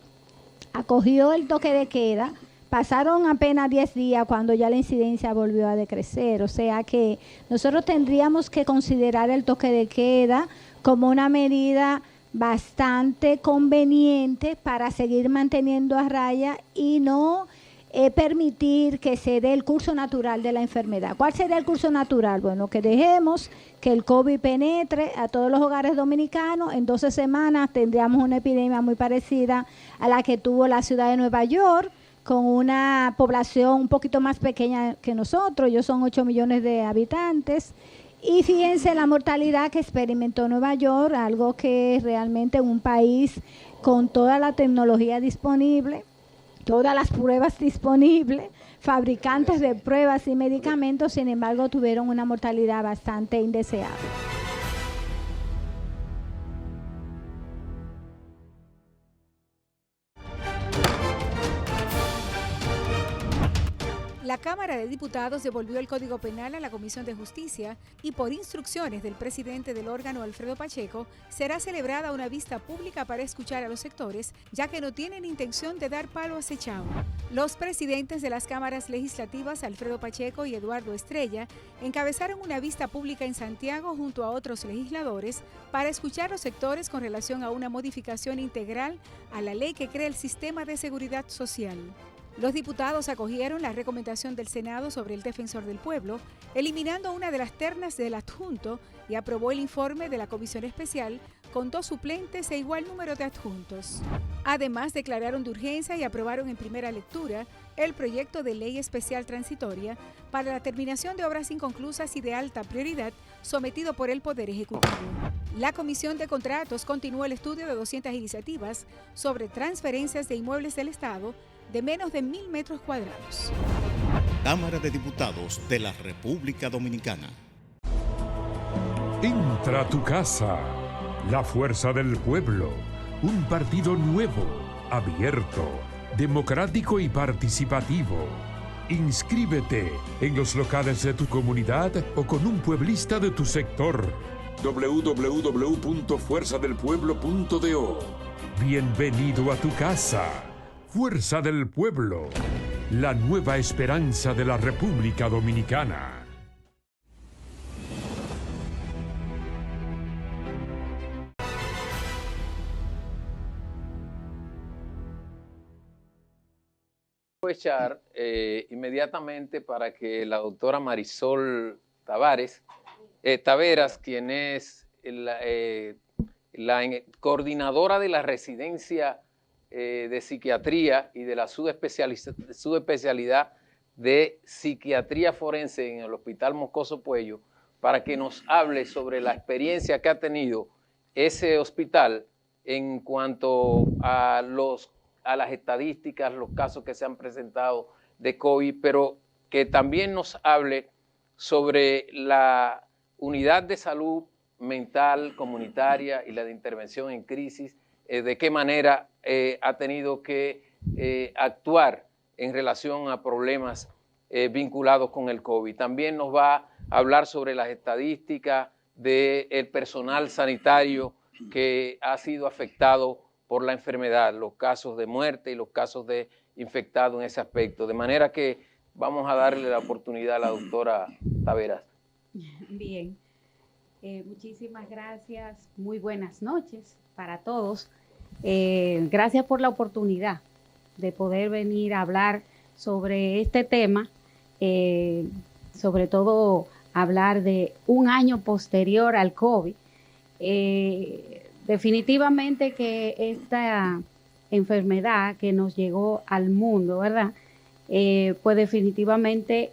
acogió el toque de queda. Pasaron apenas 10 días cuando ya la incidencia volvió a decrecer, o sea que nosotros tendríamos que considerar el toque de queda como una medida bastante conveniente para seguir manteniendo a raya y no permitir que se dé el curso natural de la enfermedad. ¿Cuál sería el curso natural? Bueno, que dejemos que el COVID penetre a todos los hogares dominicanos. En 12 semanas tendríamos una epidemia muy parecida a la que tuvo la ciudad de Nueva York, con una población un poquito más pequeña que nosotros. Ellos son 8 millones de habitantes. Y fíjense la mortalidad que experimentó Nueva York, algo que realmente un país con toda la tecnología disponible, todas las pruebas disponibles, fabricantes de pruebas y medicamentos, sin embargo, tuvieron una mortalidad bastante indeseable. La Cámara de Diputados devolvió el Código Penal a la Comisión de Justicia y por instrucciones del presidente del órgano, Alfredo Pacheco, será celebrada una vista pública para escuchar a los sectores, ya que no tienen intención de dar palo a Sechao. Los presidentes de las cámaras legislativas, Alfredo Pacheco y Eduardo Estrella, encabezaron una vista pública en Santiago junto a otros legisladores para escuchar a los sectores con relación a una modificación integral a la ley que crea el sistema de seguridad social. Los diputados acogieron la recomendación del Senado sobre el Defensor del Pueblo, eliminando una de las ternas del adjunto, y aprobó el informe de la Comisión Especial con 2 suplentes e igual número de adjuntos. Además, declararon de urgencia y aprobaron en primera lectura el proyecto de ley especial transitoria para la terminación de obras inconclusas y de alta prioridad sometido por el Poder Ejecutivo. La Comisión de Contratos continúa el estudio de 200 iniciativas sobre transferencias de inmuebles del Estado de menos de 1.000 metros cuadrados. Cámara de Diputados de la República Dominicana. Entra a tu casa, la fuerza del pueblo, un partido nuevo, abierto, democrático y participativo. Inscríbete en los locales de tu comunidad o con un pueblista de tu sector. www.fuerzadelpueblo.do. Bienvenido a tu casa. Fuerza del Pueblo, la nueva esperanza de la República Dominicana. Aprovechar inmediatamente para que la doctora Marisol Taveras, quien es la coordinadora de la residencia de psiquiatría y de la subespecialidad de psiquiatría forense en el Hospital Moscoso Puello, para que nos hable sobre la experiencia que ha tenido ese hospital en cuanto a las estadísticas, los casos que se han presentado de COVID, pero que también nos hable sobre la unidad de salud mental comunitaria y la de intervención en crisis, de qué manera ha tenido que actuar en relación a problemas vinculados con el COVID. También nos va a hablar sobre las estadísticas del personal sanitario que ha sido afectado por la enfermedad, los casos de muerte y los casos de infectados en ese aspecto. De manera que vamos a darle la oportunidad a la doctora Taveras. Bien, muchísimas gracias, muy buenas noches para todos. Gracias por la oportunidad de poder venir a hablar sobre este tema, sobre todo hablar de un año posterior al COVID. Definitivamente que esta enfermedad que nos llegó al mundo, ¿verdad? Pues definitivamente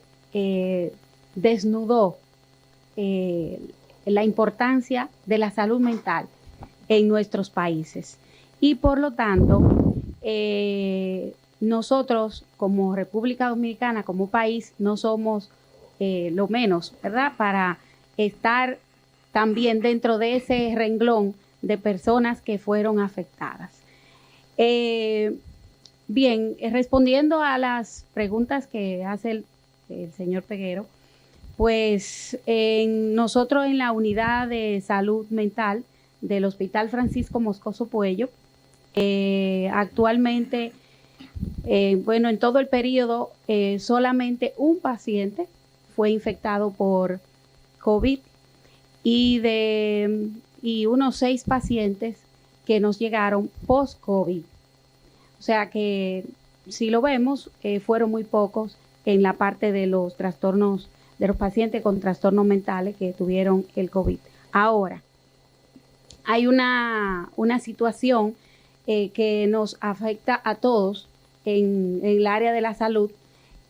desnudó la importancia de la salud mental en nuestros países. Y por lo tanto, nosotros como República Dominicana, como país, no somos lo menos, ¿verdad? Para estar también dentro de ese renglón de personas que fueron afectadas. Bien, respondiendo a las preguntas que hace el señor Peguero, pues nosotros en la unidad de salud mental del Hospital Francisco Moscoso Puello, actualmente, bueno, en todo el periodo, solamente un paciente fue infectado por COVID y unos 6 pacientes que nos llegaron post-COVID. O sea que, si lo vemos, fueron muy pocos en la parte de los trastornos, de los pacientes con trastornos mentales que tuvieron el COVID. Ahora, hay una situación que nos afecta a todos en el área de la salud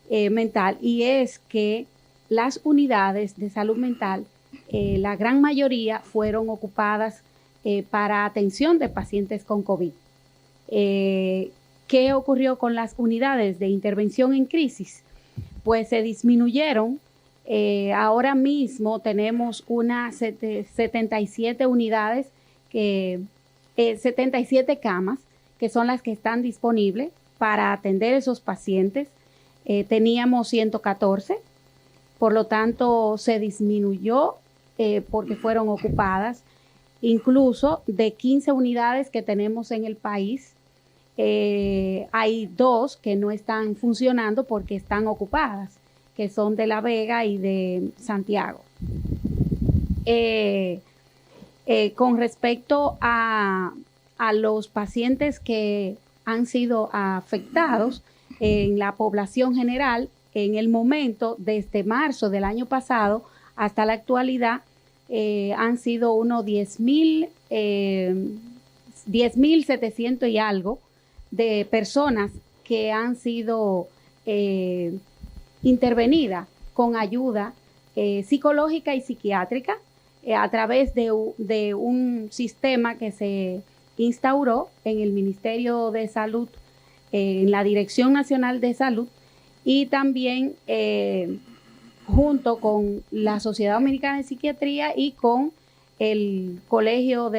mental, y es que las unidades de salud mental, la gran mayoría fueron ocupadas para atención de pacientes con COVID. ¿Qué ocurrió con las unidades de intervención en crisis? Pues se disminuyeron. Ahora mismo tenemos unas 77 unidades, 77 camas, que son las que están disponibles para atender esos pacientes. Teníamos 114, por lo tanto se disminuyó porque fueron ocupadas. Incluso de 15 unidades que tenemos en el país, hay 2 que no están funcionando porque están ocupadas, que son de La Vega y de Santiago. Con respecto a los pacientes que han sido afectados en la población general, en el momento, desde marzo del año pasado hasta la actualidad, han sido unos 10.700 y algo de personas que han sido intervenidas con ayuda psicológica y psiquiátrica a través de un sistema que se instauró en el Ministerio de Salud, en la Dirección Nacional de Salud, y también junto con la Sociedad Dominicana de Psiquiatría y con el Colegio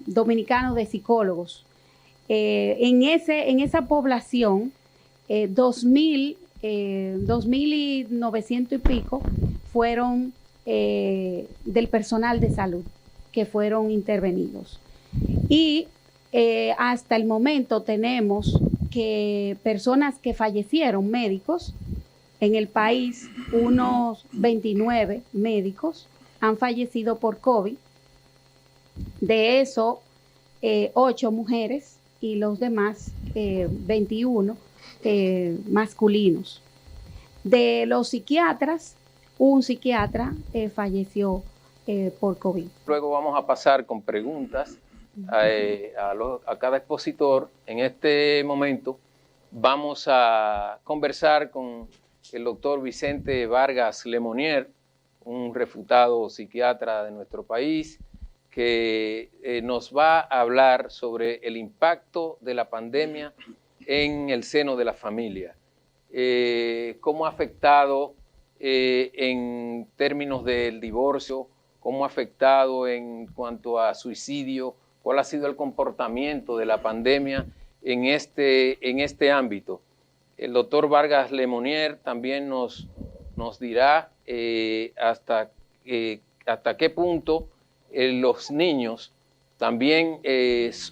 Dominicano de Psicólogos. En esa población, 2.900 y pico fueron del personal de salud que fueron intervenidos. Y hasta el momento tenemos que personas que fallecieron, médicos, en el país, unos 29 médicos han fallecido por COVID. De eso, 8 mujeres y los demás 21 masculinos. De los psiquiatras, un psiquiatra falleció por COVID. Luego vamos a pasar con preguntas a cada expositor. En este momento vamos a conversar con el doctor Vicente Vargas Lemonnier, un refutado psiquiatra de nuestro país, que nos va a hablar sobre el impacto de la pandemia en el seno de la familia, cómo ha afectado en términos del divorcio, cómo ha afectado en cuanto a suicidio, cuál ha sido el comportamiento de la pandemia en este ámbito. El doctor Vargas Lemonnier también nos dirá hasta qué punto los niños también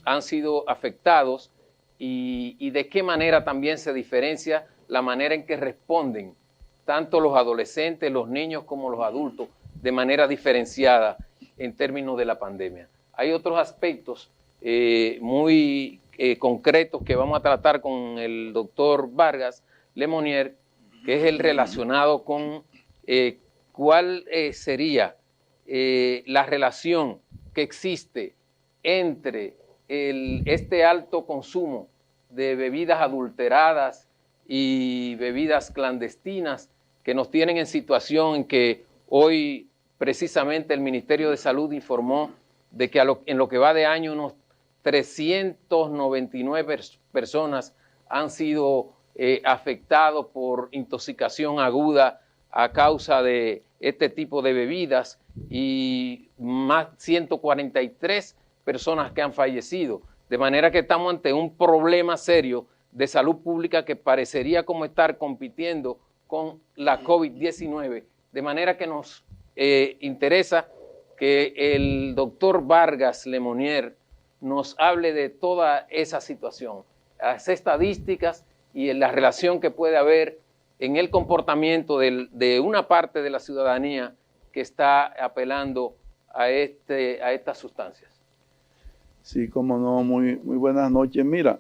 han sido afectados y de qué manera también se diferencia la manera en que responden tanto los adolescentes, los niños como los adultos de manera diferenciada en términos de la pandemia. Hay otros aspectos muy concretos que vamos a tratar con el doctor Vargas Lemonnier, que es el relacionado con cuál sería la relación que existe entre este alto consumo de bebidas adulteradas y bebidas clandestinas que nos tienen en situación en que hoy precisamente el Ministerio de Salud informó de que en lo que va de año unos 399 personas han sido afectados por intoxicación aguda a causa de este tipo de bebidas y más 143 personas que han fallecido. De manera que estamos ante un problema serio de salud pública que parecería como estar compitiendo con la COVID-19. De manera que nos interesa que el doctor Vargas Lemonnier nos hable de toda esa situación, las estadísticas y en la relación que puede haber en el comportamiento de una parte de la ciudadanía que está apelando a estas sustancias. Sí, cómo no, muy buenas noches. Mira,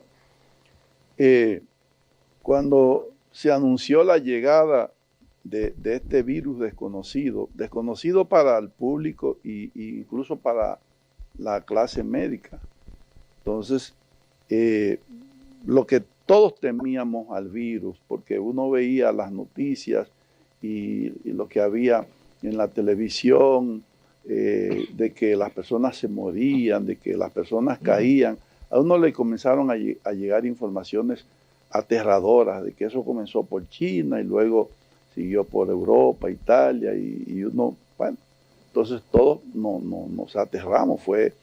cuando se anunció la llegada de este virus desconocido para el público e incluso para la clase médica, entonces lo que todos temíamos al virus, porque uno veía las noticias y lo que había en la televisión, de que las personas se morían, de que las personas caían, a uno le comenzaron a llegar informaciones aterradoras de que eso comenzó por China y luego siguió por Europa, Italia y uno, bueno, entonces todos nos aterramos, fue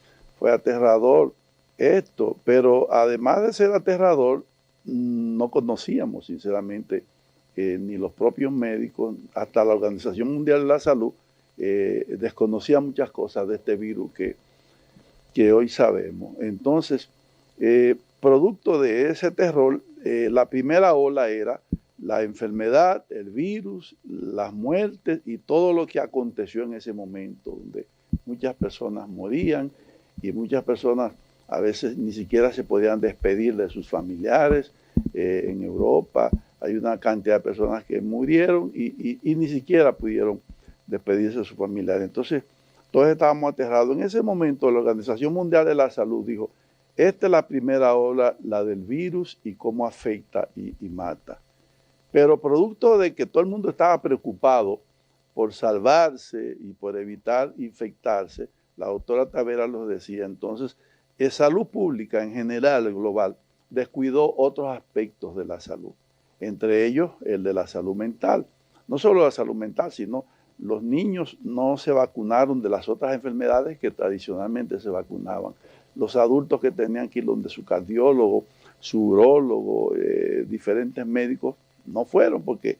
aterrador esto, pero además de ser aterrador, no conocíamos sinceramente ni los propios médicos, hasta la Organización Mundial de la Salud desconocía muchas cosas de este virus que hoy sabemos. Entonces, producto de ese terror, la primera ola era la enfermedad, el virus, las muertes y todo lo que aconteció en ese momento, donde muchas personas morían y muchas personas a veces ni siquiera se podían despedir de sus familiares. En Europa hay una cantidad de personas que murieron y ni siquiera pudieron despedirse de sus familiares. Entonces, todos estábamos aterrados. En ese momento, la Organización Mundial de la Salud dijo, esta es la primera ola, la del virus y cómo afecta y mata. Pero producto de que todo el mundo estaba preocupado por salvarse y por evitar infectarse, la doctora Tavera los decía, entonces, salud pública en general, global, descuidó otros aspectos de la salud, entre ellos el de la salud mental. No solo la salud mental, sino los niños no se vacunaron de las otras enfermedades que tradicionalmente se vacunaban. Los adultos que tenían que ir donde su cardiólogo, su urólogo, diferentes médicos, no fueron porque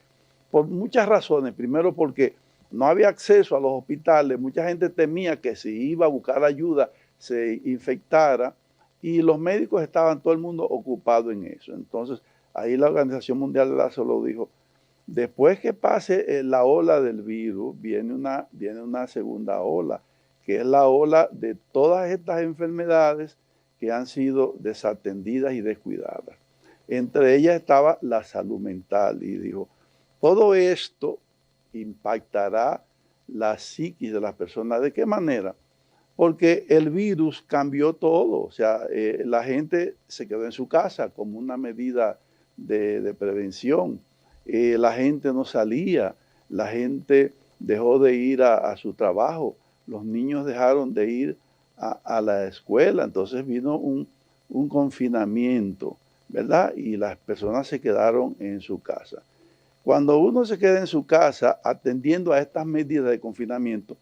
por muchas razones. Primero porque no había acceso a los hospitales, mucha gente temía que si iba a buscar ayuda se infectara y los médicos estaban todo el mundo ocupado en eso. Entonces ahí la Organización Mundial de la Salud dijo, después que pase la ola del virus, viene una segunda ola, que es la ola de todas estas enfermedades que han sido desatendidas y descuidadas. Entre ellas estaba la salud mental y dijo, todo esto impactará la psiquis de las personas. ¿De qué manera? Porque el virus cambió todo, o sea, la gente se quedó en su casa como una medida de prevención. La gente no salía, la gente dejó de ir a su trabajo, los niños dejaron de ir a la escuela, entonces vino un confinamiento, ¿verdad? Y las personas se quedaron en su casa. Cuando uno se queda en su casa atendiendo a estas medidas de confinamiento,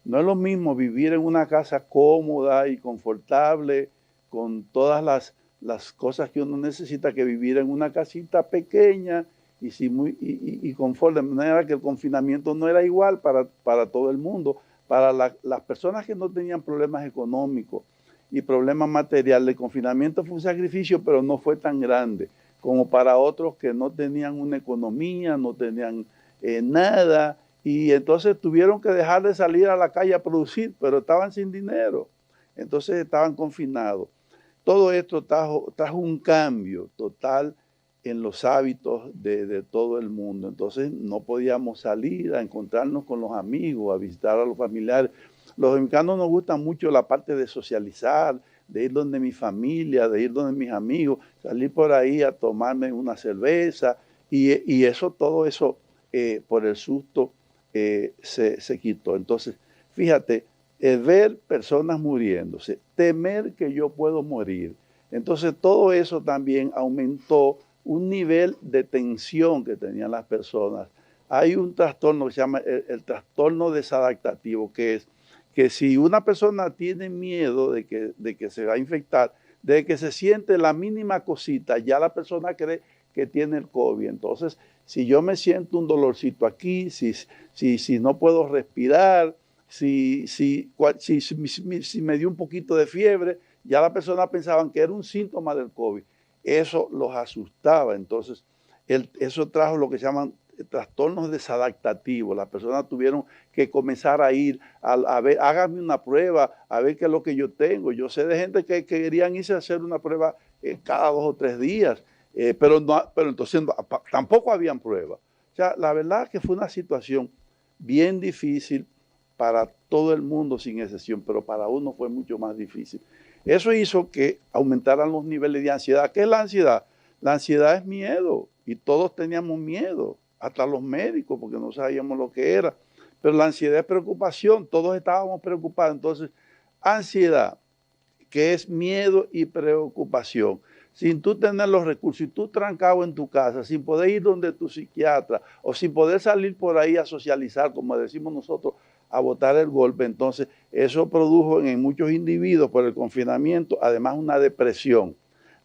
no es lo mismo vivir en una casa cómoda y confortable, con todas las cosas que uno necesita, que vivir en una casita pequeña y conforme, de manera que el confinamiento no era igual para todo el mundo. Para las personas que no tenían problemas económicos y problemas materiales, el confinamiento fue un sacrificio, pero no fue tan grande como para otros que no tenían una economía, no tenían nada, y entonces tuvieron que dejar de salir a la calle a producir, pero estaban sin dinero, entonces estaban confinados. Todo esto trajo un cambio total en los hábitos de todo el mundo. Entonces no podíamos salir a encontrarnos con los amigos, a visitar a los familiares. Los dominicanos nos gusta mucho la parte de socializar, de ir donde mi familia, de ir donde mis amigos, salir por ahí a tomarme una cerveza, y eso, todo eso por el susto se quitó. Entonces, fíjate, ver personas muriéndose, temer que yo puedo morir, entonces todo eso también aumentó un nivel de tensión que tenían las personas. Hay un trastorno que se llama el trastorno desadaptativo, que es que si una persona tiene miedo de que se va a infectar, de que se siente la mínima cosita, ya la persona cree que tiene el COVID. Entonces, si yo me siento un dolorcito aquí, si no puedo respirar, si me dio un poquito de fiebre, ya la persona pensaba que era un síntoma del COVID. Eso los asustaba. Entonces, eso trajo lo que se llaman trastornos desadaptativos. Las personas tuvieron que comenzar a ir a ver, hágame una prueba, a ver qué es lo que yo tengo. Yo sé de gente que querían irse a hacer una prueba cada 2 o 3 días, pero entonces tampoco habían pruebas. O sea, la verdad que fue una situación bien difícil para todo el mundo sin excepción, pero para uno fue mucho más difícil. Eso hizo que aumentaran los niveles de ansiedad. ¿Qué es la ansiedad? La ansiedad es miedo, y todos teníamos miedo, hasta los médicos, porque no sabíamos lo que era. Pero la ansiedad es preocupación, todos estábamos preocupados. Entonces, ansiedad, que es miedo y preocupación, sin tú tener los recursos, y tú trancado en tu casa, sin poder ir donde tu psiquiatra, o sin poder salir por ahí a socializar, como decimos nosotros, a botar el golpe. Entonces, eso produjo en muchos individuos por el confinamiento, además, una depresión.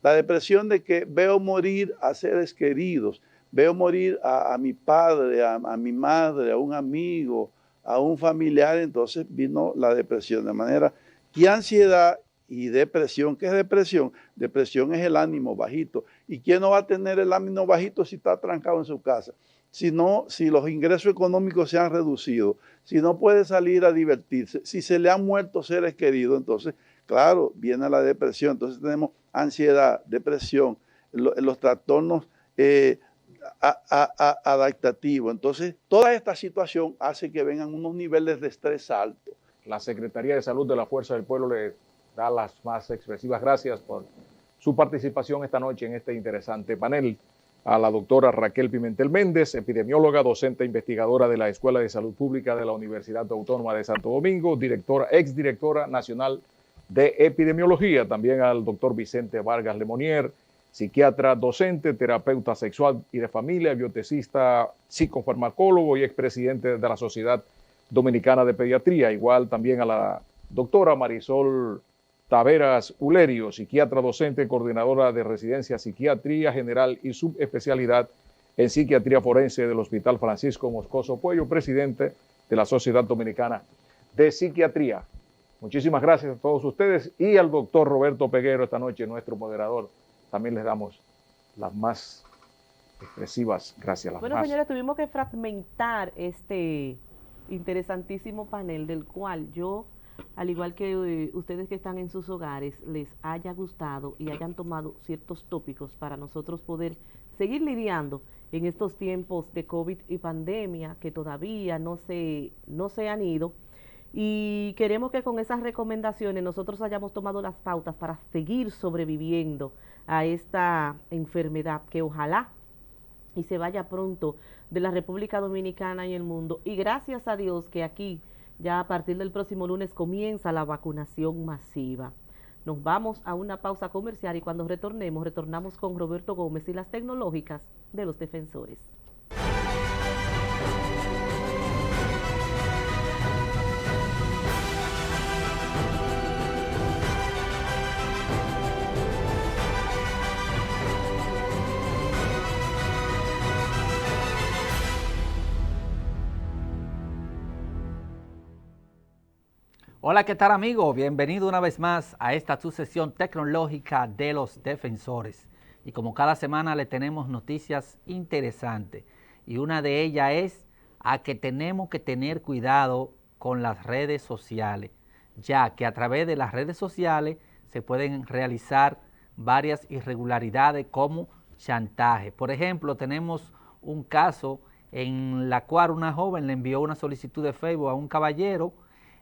La depresión de que veo morir a seres queridos, veo morir a mi padre, a mi madre, a un amigo, a un familiar. Entonces vino la depresión. De manera que ansiedad y depresión, ¿qué es depresión? Depresión es el ánimo bajito. ¿Y quién no va a tener el ánimo bajito si está trancado en su casa? Si los ingresos económicos se han reducido, si no puede salir a divertirse, si se le han muerto seres queridos, entonces, claro, viene la depresión. Entonces tenemos ansiedad, depresión, los trastornos adaptativos. Entonces, toda esta situación hace que vengan unos niveles de estrés altos. La Secretaría de Salud de la Fuerza del Pueblo le da las más expresivas gracias por su participación esta noche en este interesante panel. A la doctora Raquel Pimentel Méndez, epidemióloga, docente investigadora de la Escuela de Salud Pública de la Universidad Autónoma de Santo Domingo, exdirectora nacional de epidemiología. También al doctor Vicente Vargas Lemonier, psiquiatra, docente, terapeuta sexual y de familia, biotecista, psicofarmacólogo y expresidente de la Sociedad Dominicana de Pediatría. Igual también a la doctora Marisol Taveras Ulerio, psiquiatra, docente, coordinadora de residencia, psiquiatría general y subespecialidad en psiquiatría forense del Hospital Francisco Moscoso Puello, presidente de la Sociedad Dominicana de Psiquiatría. Muchísimas gracias a todos ustedes, y al doctor Roberto Peguero esta noche, nuestro moderador. También les damos las más expresivas gracias. Bueno, señores, tuvimos que fragmentar este interesantísimo panel, del cual yo, al igual que ustedes que están en sus hogares, les haya gustado y hayan tomado ciertos tópicos para nosotros poder seguir lidiando en estos tiempos de COVID y pandemia que todavía no se han ido. Y queremos que con esas recomendaciones nosotros hayamos tomado las pautas para seguir sobreviviendo a esta enfermedad, que ojalá y se vaya pronto de la República Dominicana y el mundo. Y gracias a Dios que aquí ya a partir del próximo lunes comienza la vacunación masiva. Nos vamos a una pausa comercial y cuando retornamos con Roberto Gómez y las tecnológicas de los defensores. Hola, ¿qué tal amigos? Bienvenido una vez más a esta tu sesión tecnológica de los defensores. Y como cada semana le tenemos noticias interesantes. Y una de ellas es a que tenemos que tener cuidado con las redes sociales, ya que a través de las redes sociales se pueden realizar varias irregularidades como chantaje. Por ejemplo, tenemos un caso en la cual una joven le envió una solicitud de Facebook a un caballero.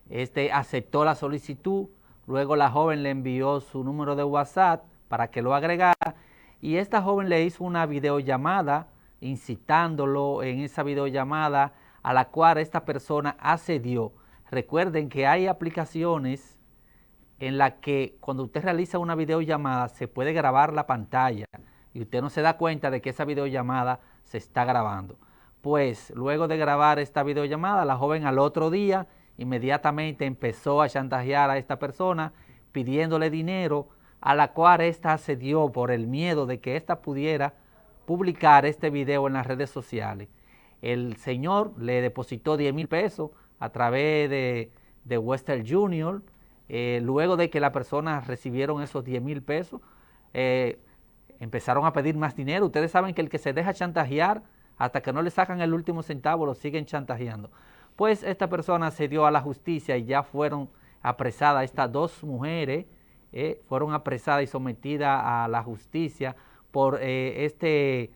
Este aceptó la solicitud, luego la joven le envió su número de WhatsApp para que lo agregara y esta joven le hizo una videollamada incitándolo en esa videollamada a la cual esta persona accedió. Recuerden que hay aplicaciones en las que cuando usted realiza una videollamada se puede grabar la pantalla y usted no se da cuenta de que esa videollamada se está grabando. Pues luego de grabar esta videollamada, la joven al otro día inmediatamente empezó a chantajear a esta persona pidiéndole dinero, a la cual ésta accedió por el miedo de que ésta pudiera publicar este video en las redes sociales. El señor le depositó 10,000 pesos a través de Western Junior. Luego de que la persona recibieron esos 10,000 pesos, empezaron a pedir más dinero. Ustedes saben que el que se deja chantajear, hasta que no le sacan el último centavo, lo siguen chantajeando. Pues esta persona se dio a la justicia y ya fueron apresadas estas dos mujeres, fueron apresadas y sometidas a la justicia por este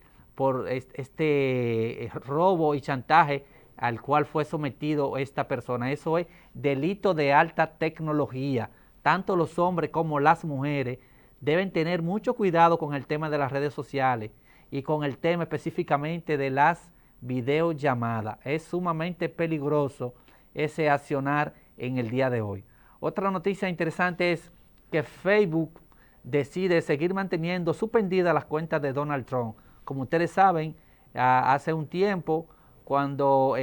robo y chantaje al cual fue sometido esta persona. Eso es delito de alta tecnología. Tanto los hombres como las mujeres deben tener mucho cuidado con el tema de las redes sociales y con el tema específicamente de las videollamadas. Es sumamente peligroso ese accionar en el día de hoy. Otra noticia interesante es que Facebook decide seguir manteniendo suspendidas las cuentas de Donald Trump. Como ustedes saben, hace un tiempo, cuando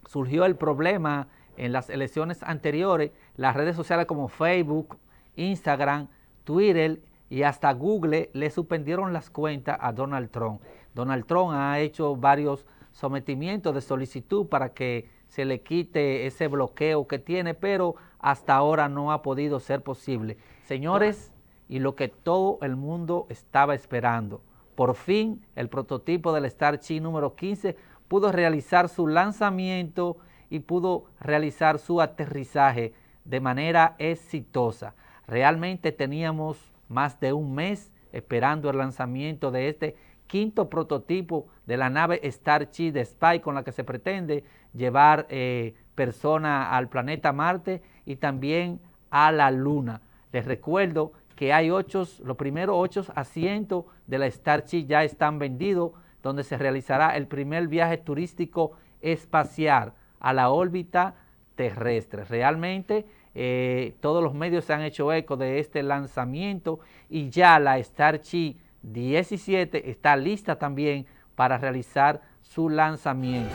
surgió el problema en las elecciones anteriores, las redes sociales como Facebook, Instagram, Twitter y hasta Google le suspendieron las cuentas a Donald Trump. Donald Trump ha hecho varios sometimientos de solicitud para que se le quite ese bloqueo que tiene, pero hasta ahora no ha podido ser posible. Señores, y lo que todo el mundo estaba esperando, por fin el prototipo del Starship número 15 pudo realizar su lanzamiento y pudo realizar su aterrizaje de manera exitosa. Realmente teníamos más de un mes esperando el lanzamiento de este quinto prototipo de la nave Starship de Spy, con la que se pretende llevar personas al planeta Marte y también a la Luna. Les recuerdo que hay los primeros 8 asientos de la Starship ya están vendidos, donde se realizará el primer viaje turístico espacial a la órbita terrestre. Realmente todos los medios se han hecho eco de este lanzamiento y ya la Starship 17 está lista también para realizar su lanzamiento.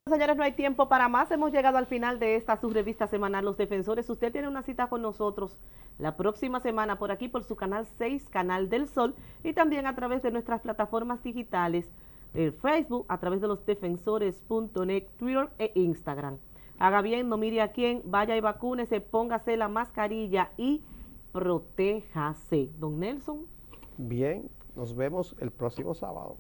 Señores, no hay tiempo para más. Hemos llegado al final de esta su revista semanal Los Defensores. Usted tiene una cita con nosotros la próxima semana por aquí, por su canal 6, Canal del Sol, y también a través de nuestras plataformas digitales, Facebook, a través de losdefensores.net, Twitter e Instagram. Haga bien, no mire a quién, vaya y vacúnese, póngase la mascarilla y protéjase. Don Nelson. Bien, nos vemos el próximo sábado.